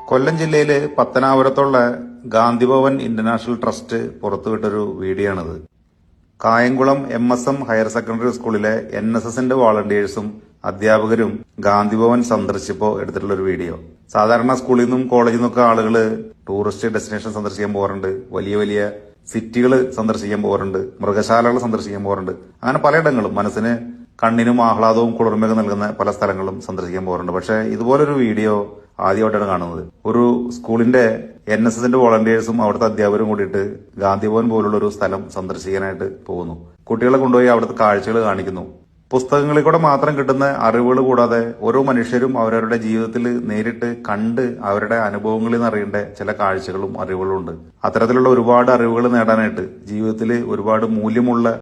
കൊല്ലം ജില്ലയില് പത്തനാപുരത്തുള്ള Gandhi Bhavan international trust പുറത്തുവിട്ടൊരു video ആണിത്. Kayamkulam MSM higher secondary സ്കൂളിലെ NSSന്റെ വോളണ്ടിയേഴ്സും അധ്യാപകരും ഗാന്ധിഭവൻ സന്ദർശിച്ചപ്പോൾ എടുത്തിട്ടുള്ള ഒരു വീഡിയോ. സാധാരണ സ്കൂളിൽ നിന്നും കോളേജിൽ നിന്നൊക്കെ ആളുകൾ ടൂറിസ്റ്റ് ഡെസ്റ്റിനേഷൻ സന്ദർശിക്കാൻ പോകാറുണ്ട്, വലിയ വലിയ സിറ്റികൾ സന്ദർശിക്കാൻ പോകാറുണ്ട്, മൃഗശാലകൾ സന്ദർശിക്കാൻ പോകാറുണ്ട്. അങ്ങനെ പലയിടങ്ങളും മനസ്സിന് കണ്ണിനും ആഹ്ലാദവും കുളിർമയൊക്കെ നൽകുന്ന പല സ്ഥലങ്ങളും സന്ദർശിക്കാൻ പോകാറുണ്ട്. പക്ഷെ ഇതുപോലൊരു വീഡിയോ ആദ്യമായിട്ടാണ് കാണുന്നത്. ഒരു സ്കൂളിന്റെ NSSന്റെ വോളണ്ടിയേഴ്സും അവിടുത്തെ അധ്യാപകരും കൂടിയിട്ട് ഗാന്ധിഭവൻ പോലുള്ള ഒരു സ്ഥലം സന്ദർശിക്കാനായിട്ട് പോകുന്നു. കുട്ടികളെ കൊണ്ടുപോയി അവിടുത്തെ കാഴ്ചകൾ കാണിക്കുന്നു. പുസ്തകങ്ങളിൽ കൂടെ മാത്രം കിട്ടുന്ന അറിവുകൾ കൂടാതെ ഓരോ മനുഷ്യരും അവരവരുടെ ജീവിതത്തിൽ നേരിട്ട് കണ്ട് അവരുടെ അനുഭവങ്ങളിൽ നിന്ന് അറിയേണ്ട ചില കാഴ്ചകളും അറിവുകളും ഉണ്ട്. അത്തരത്തിലുള്ള ഒരുപാട് അറിവുകൾ നേടാനായിട്ട് ജീവിതത്തിൽ ഒരുപാട് മൂല്യമുള്ള